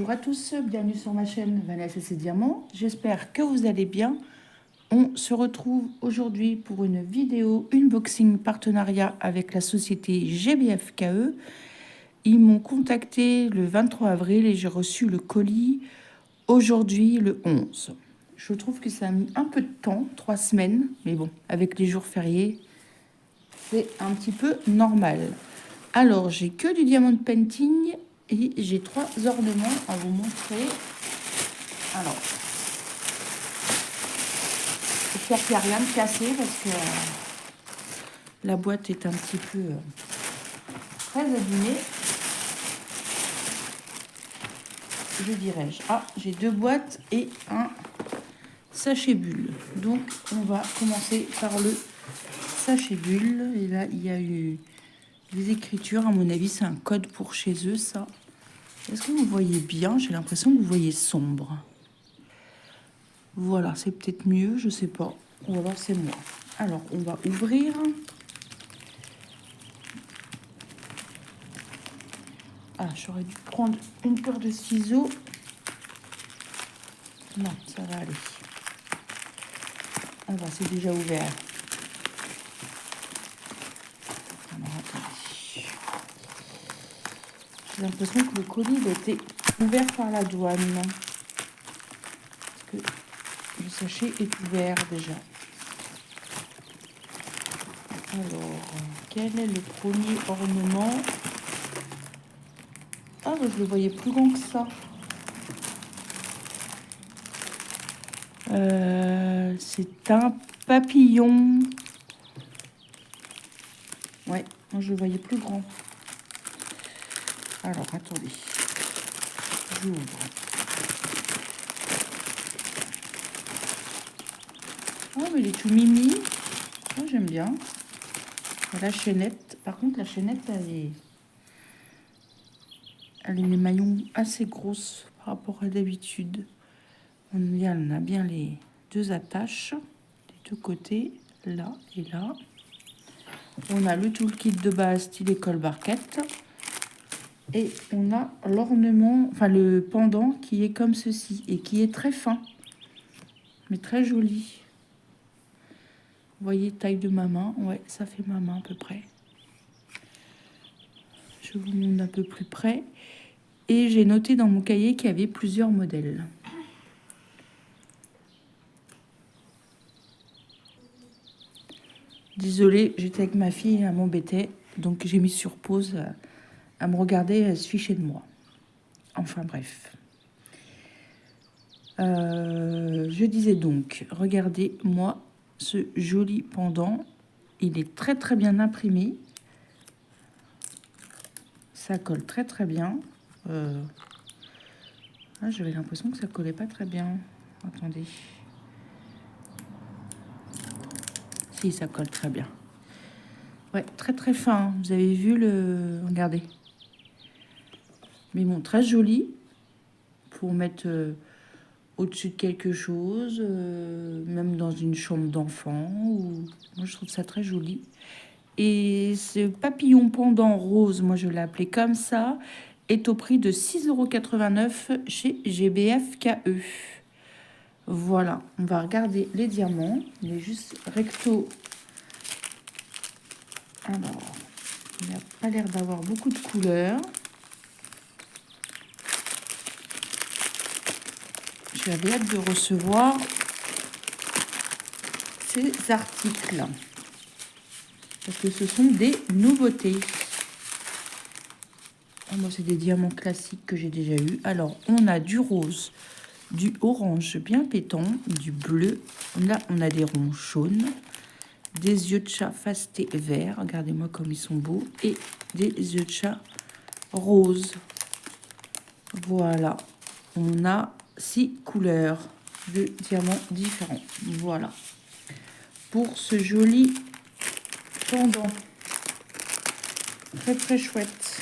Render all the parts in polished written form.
Bonjour à tous, bienvenue sur ma chaîne Vanessa et ses diamants. J'espère que vous allez bien. On se retrouve aujourd'hui pour une vidéo unboxing partenariat avec la société GBFKE. Ils m'ont contacté le 23 avril et j'ai reçu le colis aujourd'hui le 11. Je trouve que ça a mis un peu de temps, 3 semaines, mais bon, avec les jours fériés, c'est un petit peu normal. Alors, j'ai que du diamond painting et j'ai 3 ornements à vous montrer. Alors, j'espère qu'il n'y a rien de cassé parce que la boîte est un petit peu très abîmée. Je dirais-je. Ah, j'ai 2 boîtes et un sachet bulle. Donc, on va commencer par le sachet bulle. Et là, il y a eu des écritures. À mon avis, c'est un code pour chez eux, ça. Est-ce que vous voyez bien? J'ai l'impression que vous voyez sombre. Voilà, c'est peut-être mieux, je sais pas. Ou alors c'est moi. Alors, on va ouvrir. Ah, j'aurais dû prendre une paire de ciseaux. Non, ça va aller. Ah bah, c'est déjà ouvert. Alors, attendez. J'ai l'impression que le colis a été ouvert par la douane. Parce que le sachet est ouvert déjà. Alors, quel est le premier ornement? Ah, bah, je le voyais plus grand que ça. C'est un papillon. Ouais, moi je le voyais plus grand. Alors, attendez. J'ouvre. Oh, mais il est tout mimi. Oh, j'aime bien. La chaînette. Par contre, la chaînette, elle est les maillons assez grosses par rapport à d'habitude. On a bien les 2 attaches des 2 côtés, là et là. On a le toolkit de base style école barquette. Et on a l'ornement, enfin le pendant qui est comme ceci et qui est très fin, mais très joli. Vous voyez, taille de ma main. Ouais, ça fait ma main à peu près. Je vous montre un peu plus près. Et j'ai noté dans mon cahier qu'il y avait plusieurs modèles. Désolée, j'étais avec ma fille, elle m'embêtait. Donc j'ai mis sur pause à me regarder, elle se fichait de moi. Enfin bref. Je disais donc, regardez-moi ce joli pendant. Il est très très bien imprimé. Ça colle très très bien. Ah, j'avais l'impression que ça collait pas très bien. Attendez. Si, ça colle très bien. Ouais, très très fin. Vous avez vu le... Regardez. Mais bon, très joli. Pour mettre au-dessus de quelque chose. Même dans une chambre d'enfant. Ou... Moi, je trouve ça très joli. Et ce papillon pendant rose, moi je l'ai appelé comme ça, est au prix de 6,89 € chez GBFKE. Voilà, on va regarder les diamants. Il est juste recto. Alors, il n'a pas l'air d'avoir beaucoup de couleurs. J'avais hâte de recevoir ces articles. Parce que ce sont des nouveautés. Moi, c'est des diamants classiques que j'ai déjà eu. Alors, on a du rose, du orange bien pétant, du bleu. Là, on a des ronds jaunes, des yeux de chat fastés verts. Regardez-moi comme ils sont beaux. Et des yeux de chat roses. Voilà. On a 6 couleurs de diamants différents. Voilà. Pour ce joli pendant. Très, très chouette.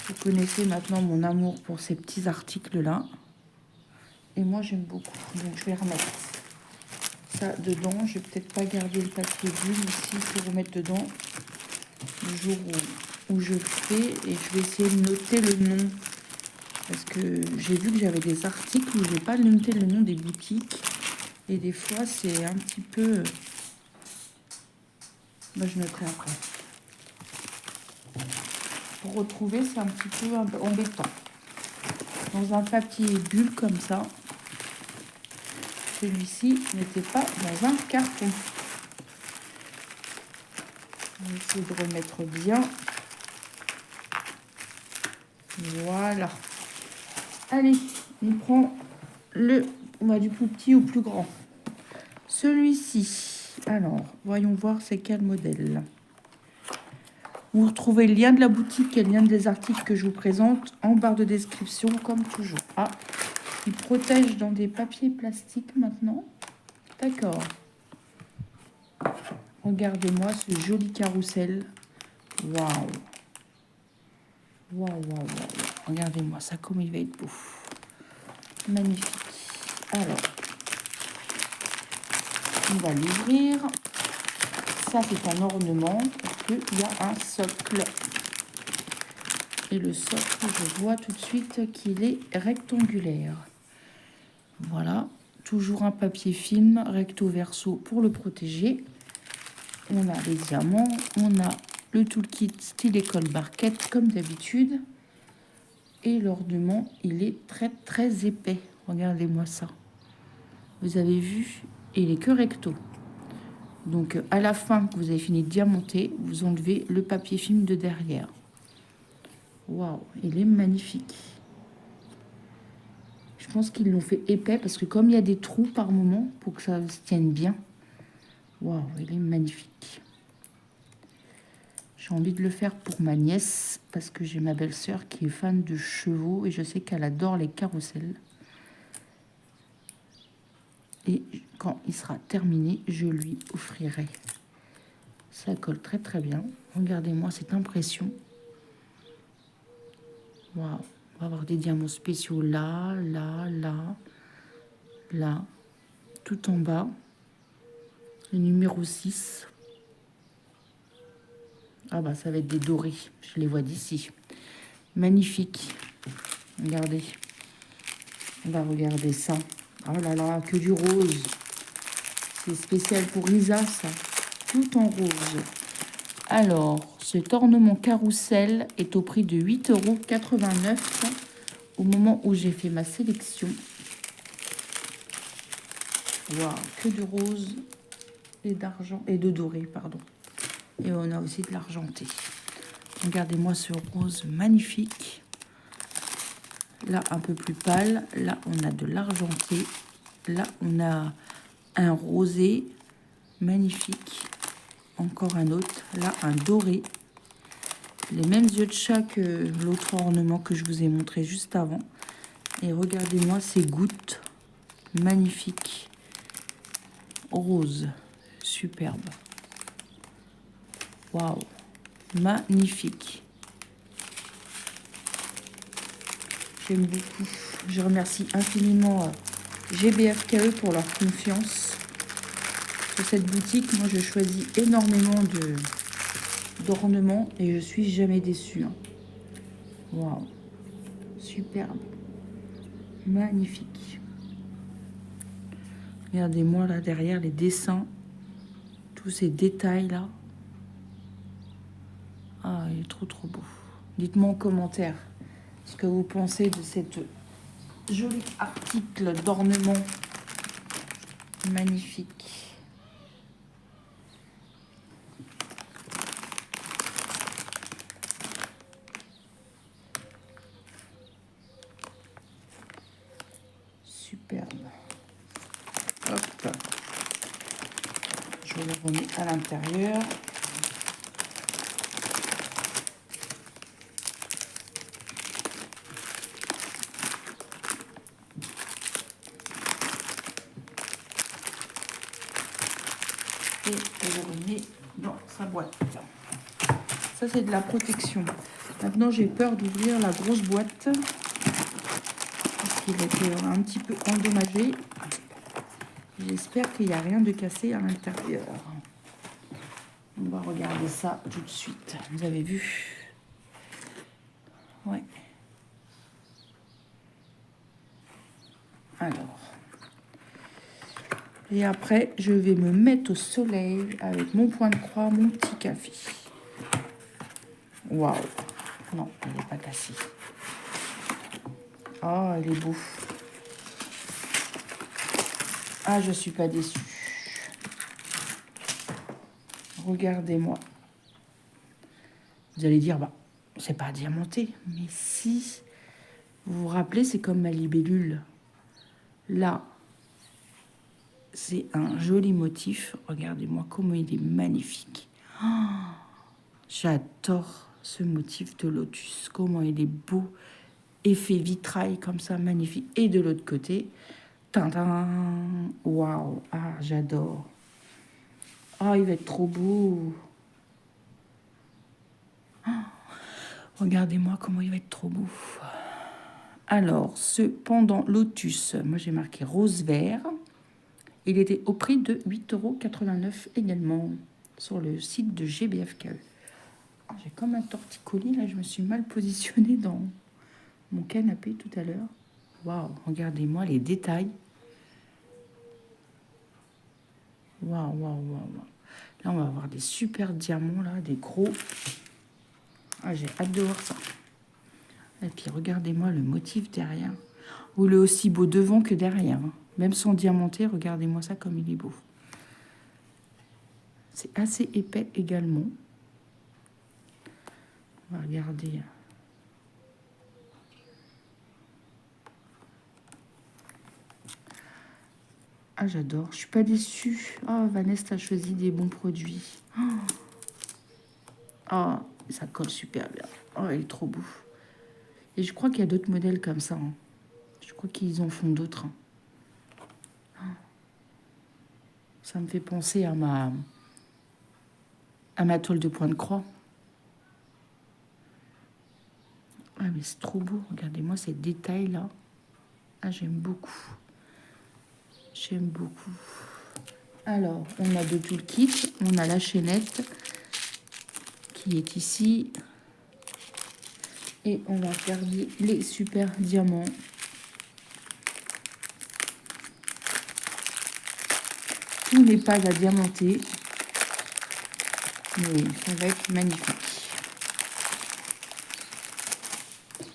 Vous connaissez maintenant mon amour pour ces petits articles-là. Et moi, j'aime beaucoup. Donc, je vais remettre ça dedans. Je vais peut-être pas garder le papier bulle ici pour remettre dedans le jour où où je le fais et je vais essayer de noter le nom. Parce que j'ai vu que j'avais des articles où je n'ai pas noté le nom des boutiques. Et des fois, c'est un petit peu... Moi, je noterai après. Pour retrouver, c'est un petit peu embêtant. Dans un papier bulle comme ça. Celui-ci n'était pas dans un carton. On va essayer de remettre bien. Voilà. Allez, on prend on va du plus petit au plus grand. Celui-ci. Alors, voyons voir c'est quel modèle. Vous retrouvez le lien de la boutique et le lien des articles que je vous présente en barre de description, comme toujours. Ah, il protège dans des papiers plastiques maintenant. D'accord. Regardez-moi ce joli carrousel. Waouh. Waouh, waouh, waouh. Regardez-moi ça, comme il va être beau. Magnifique. Alors, on va l'ouvrir. Ça, c'est un ornement parce qu'il y a un socle. Et le socle, je vois tout de suite qu'il est rectangulaire. Voilà. Toujours un papier film recto verso pour le protéger. On a les diamants. On a le toolkit style école barquette comme d'habitude. Et l'ornement, il est très très épais. Regardez-moi ça. Vous avez vu, il est que recto. Donc à la fin que vous avez fini de diamanter, vous enlevez le papier film de derrière. Waouh, il est magnifique. Je pense qu'ils l'ont fait épais parce que comme il y a des trous par moment pour que ça se tienne bien. Waouh, il est magnifique. J'ai envie de le faire pour ma nièce parce que j'ai ma belle-sœur qui est fan de chevaux et je sais qu'elle adore les carrousels. Et quand il sera terminé, je lui offrirai. Ça colle très très bien. Regardez-moi cette impression. Waouh, on va avoir des diamants spéciaux là, là, là, là, tout en bas. Le numéro 6. Ah bah ça va être des dorés, je les vois d'ici. Magnifique. Regardez. On va regarder ça. Oh là là, que du rose. C'est spécial pour Isa, ça. Tout en rose. Alors, cet ornement carrousel est au prix de 8,89 € au moment où j'ai fait ma sélection. Waouh, que de rose et d'argent et de doré, pardon. Et on a aussi de l'argenté. Regardez-moi ce rose magnifique. Là, un peu plus pâle. Là, on a de l'argenté. Là, on a un rosé magnifique. Encore un autre. Là, un doré. Les mêmes yeux de chat que l'autre ornement que je vous ai montré juste avant. Et regardez-moi ces gouttes magnifiques. Rose. Superbe. Waouh. Magnifique. J'aime beaucoup. Je remercie infiniment GBFKE pour leur confiance sur cette boutique. Moi, je choisis énormément d'ornements et je suis jamais déçue. Waouh, superbe, magnifique. Regardez-moi là derrière les dessins, tous ces détails là. Ah, il est trop trop beau. Dites-moi en commentaire ce que vous pensez de cette joli article d'ornement magnifique. Superbe. Hop. Je le remets à l'intérieur. Et je le remets dans sa boîte. Ça, c'est de la protection. Maintenant, j'ai peur d'ouvrir la grosse boîte parce qu'il a été un petit peu endommagé. J'espère qu'il n'y a rien de cassé à l'intérieur. On va regarder ça tout de suite. Vous avez vu? Et après, je vais me mettre au soleil avec mon point de croix, mon petit café. Waouh! Non, il n'est pas cassé. Oh, il est beau. Ah, je ne suis pas déçue. Regardez-moi. Vous allez dire, bah, c'est pas diamanté. Mais si, vous vous rappelez, c'est comme ma libellule. Là, c'est un joli motif. Regardez-moi comment il est magnifique. Oh, j'adore ce motif de lotus. Comment il est beau. Effet vitrail comme ça, magnifique. Et de l'autre côté, tadam, waouh, ah, j'adore. Ah, il va être trop beau. Ah, regardez-moi comment il va être trop beau. Alors, ce pendant lotus, moi j'ai marqué rose vert. Il était au prix de 8,89 € également sur le site de GBFKE. J'ai comme un torticolis, là je me suis mal positionnée dans mon canapé tout à l'heure. Waouh, regardez-moi les détails. Waouh, waouh, waouh, waouh. Là on va avoir des super diamants, là, des gros. Ah, j'ai hâte de voir ça. Et puis regardez-moi le motif derrière. Ou il est aussi beau devant que derrière. Même sans diamanté, regardez-moi ça comme il est beau. C'est assez épais également. On va regarder. Ah, j'adore. Je suis pas déçue. Ah, Vanessa a choisi des bons produits. Ah, ça colle super bien. Oh, il est trop beau. Et je crois qu'il y a d'autres modèles comme ça. Hein. Je crois qu'ils en font d'autres. Hein. Ça me fait penser à ma toile de point de croix. Ah, mais c'est trop beau. Regardez-moi ces détails-là. Ah, j'aime beaucoup. J'aime beaucoup. Alors, on a de tout le kit. On a la chaînette qui est ici. Et on va regarder les super diamants. Tout n'est pas à diamanter. Mais ça va être magnifique.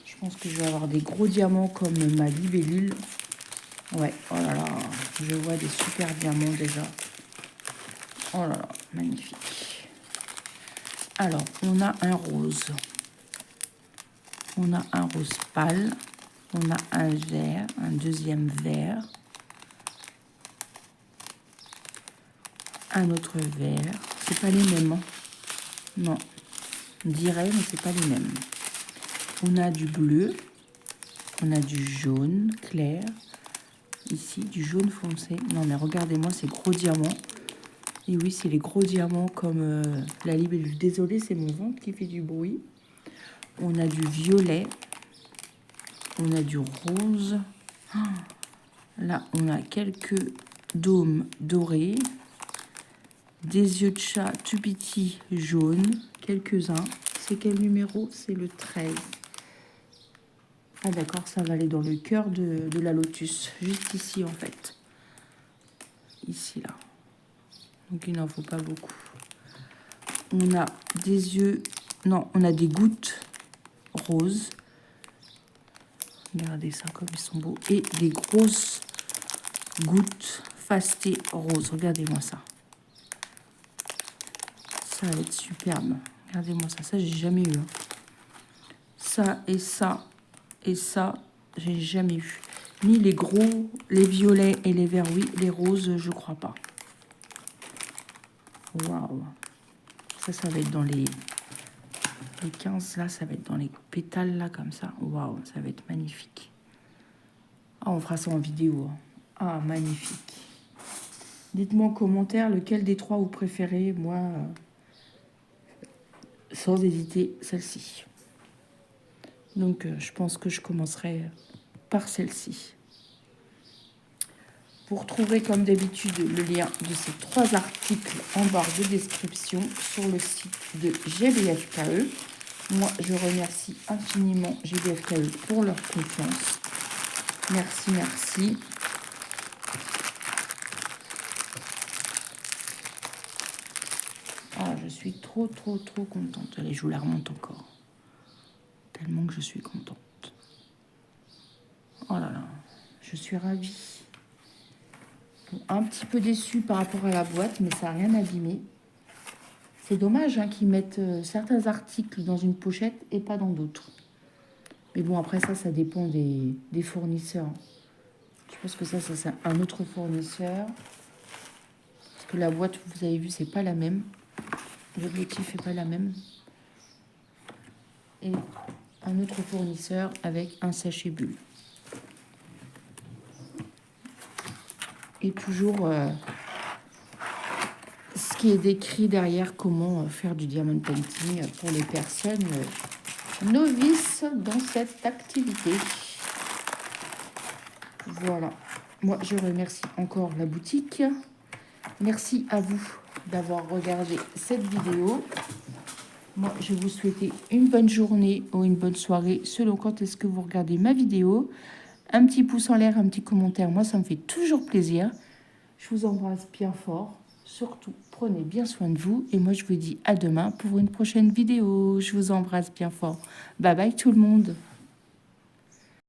Je pense que je vais avoir des gros diamants comme ma libellule. Ouais, oh là là, je vois des super diamants déjà. Oh là là, magnifique. Alors, on a un rose. On a un rose pâle. On a un vert, un deuxième vert. Un autre vert. C'est pas les mêmes. Hein. Non, on dirait, mais c'est pas les mêmes. On a du bleu. On a du jaune clair. Ici, du jaune foncé. Non, mais regardez-moi ces gros diamants. Et oui, c'est les gros diamants comme la libellule. Désolée, c'est mon ventre qui fait du bruit. On a du violet. On a du rose. Là, on a quelques dômes dorés. Des yeux de chat tout petits jaunes. Quelques-uns. C'est quel numéro? C'est le 13. Ah d'accord, ça va aller dans le cœur de la lotus. Juste ici, en fait. Ici, là. Donc, il n'en faut pas beaucoup. On a des yeux... Non, on a des gouttes roses. Regardez ça, comme ils sont beaux. Et des grosses gouttes fastées roses. Regardez-moi ça. Ça va être superbe. Regardez-moi ça. Ça, j'ai jamais eu. Hein. Ça et ça et ça, j'ai jamais eu. Ni les gros, les violets et les verts, oui. Les roses, je crois pas. Waouh. Ça va être dans les 15, là, ça va être dans les pétales, là, comme ça. Waouh, ça va être magnifique. Ah, on fera ça en vidéo. Hein. Ah, magnifique. Dites-moi en commentaire lequel des trois vous préférez. Moi, sans hésiter, celle-ci. Donc, je pense que je commencerai par celle-ci. Vous retrouverez comme d'habitude le lien de ces 3 articles en barre de description sur le site de GBFKE. Moi, je remercie infiniment GBFKE pour leur confiance. Merci, merci. Ah, je suis trop contente. Allez, je vous la remonte encore. Tellement que je suis contente. Oh là là, je suis ravie. Bon, un petit peu déçue par rapport à la boîte, mais ça n'a rien abîmé. C'est dommage hein, qu'ils mettent certains articles dans une pochette et pas dans d'autres. Mais bon, après ça dépend des fournisseurs. Je pense que ça c'est un autre fournisseur. Parce que la boîte, vous avez vu, c'est pas la même. L'objectif n'est pas la même. Et un autre fournisseur avec un sachet bulle. Et toujours ce qui est décrit derrière, comment faire du diamond painting pour les personnes novices dans cette activité. Voilà. Moi, je remercie encore la boutique. Merci à vous d'avoir regardé cette vidéo. Moi, je vais vous souhaiter une bonne journée ou une bonne soirée selon quand est-ce que vous regardez ma vidéo. Un petit pouce en l'air, un petit commentaire, moi, ça me fait toujours plaisir. Je vous embrasse bien fort. Surtout, prenez bien soin de vous. Et moi, je vous dis à demain pour une prochaine vidéo. Je vous embrasse bien fort. Bye bye tout le monde.